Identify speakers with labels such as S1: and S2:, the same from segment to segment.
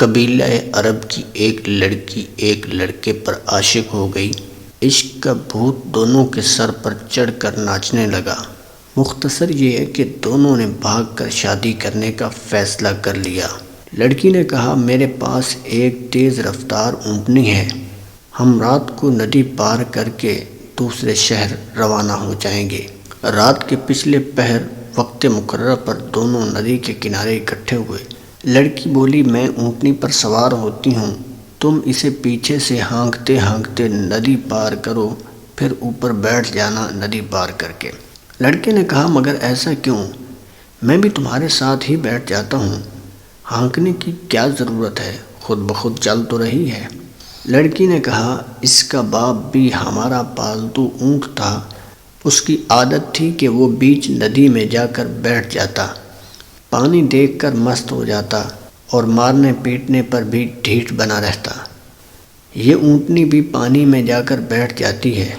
S1: قبیلہ عرب کی ایک لڑکی ایک لڑکے پر عاشق ہو گئی۔ عشق کا بھوت دونوں کے سر پر چڑھ کر ناچنے لگا۔ مختصر یہ ہے کہ دونوں نے بھاگ کر شادی کرنے کا فیصلہ کر لیا۔ لڑکی نے کہا، میرے پاس ایک تیز رفتار اونٹنی ہے، ہم رات کو ندی پار کر کے دوسرے شہر روانہ ہو جائیں گے۔ رات کے پچھلے پہر وقت مقررہ پر دونوں ندی کے کنارے اکٹھے ہوئے۔ لڑکی بولی، میں اونٹنی پر سوار ہوتی ہوں، تم اسے پیچھے سے ہانکتے ہانکتے ندی پار کرو، پھر اوپر بیٹھ جانا ندی پار کر کے۔ لڑکے نے کہا، مگر ایسا کیوں؟ میں بھی تمہارے ساتھ ہی بیٹھ جاتا ہوں، ہانکنے کی کیا ضرورت ہے، خود بخود چل تو رہی ہے۔ لڑکی نے کہا، اس کا باپ بھی ہمارا پالتو اونٹ تھا، اس کی عادت تھی کہ وہ بیچ ندی میں جا کر بیٹھ جاتا، پانی دیکھ کر مست ہو جاتا اور مارنے پیٹنے پر بھی ڈھیٹ بنا رہتا۔ یہ اونٹنی بھی پانی میں جا کر بیٹھ جاتی ہے،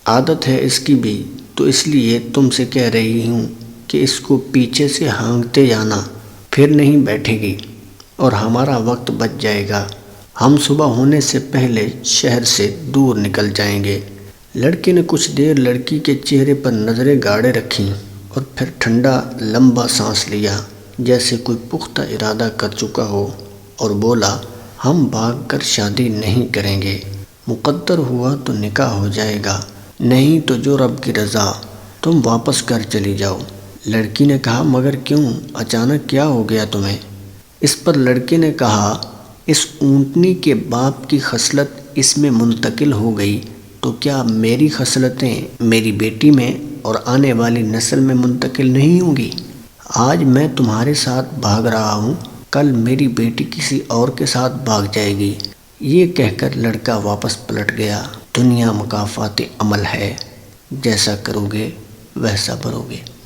S1: عادت ہے اس کی بھی، تو اس لیے تم سے کہہ رہی ہوں کہ اس کو پیچھے سے ہانکتے جانا، پھر نہیں بیٹھے گی اور ہمارا وقت بچ جائے گا، ہم صبح ہونے سے پہلے شہر سے دور نکل جائیں گے۔ لڑکے نے کچھ دیر لڑکی کے چہرے پر نظریں گاڑے رکھیں اور پھر ٹھنڈا لمبا سانس لیا، جیسے کوئی پختہ ارادہ کر چکا ہو، اور بولا، ہم بھاگ کر شادی نہیں کریں گے، مقدر ہوا تو نکاح ہو جائے گا، نہیں تو جو رب کی رضا، تم واپس گھر چلی جاؤ۔ لڑکی نے کہا، مگر کیوں، اچانک کیا ہو گیا تمہیں؟ اس پر لڑکے نے کہا، اس اونٹنی کے باپ کی خصلت اس میں منتقل ہو گئی تو کیا میری خصلتیں میری بیٹی میں اور آنے والی نسل میں منتقل نہیں ہوں گی؟ آج میں تمہارے ساتھ بھاگ رہا ہوں، کل میری بیٹی کسی اور کے ساتھ بھاگ جائے گی۔ یہ کہہ کر لڑکا واپس پلٹ گیا۔ دنیا مکافات عمل ہے، جیسا کرو گے ویسا بھرو گے۔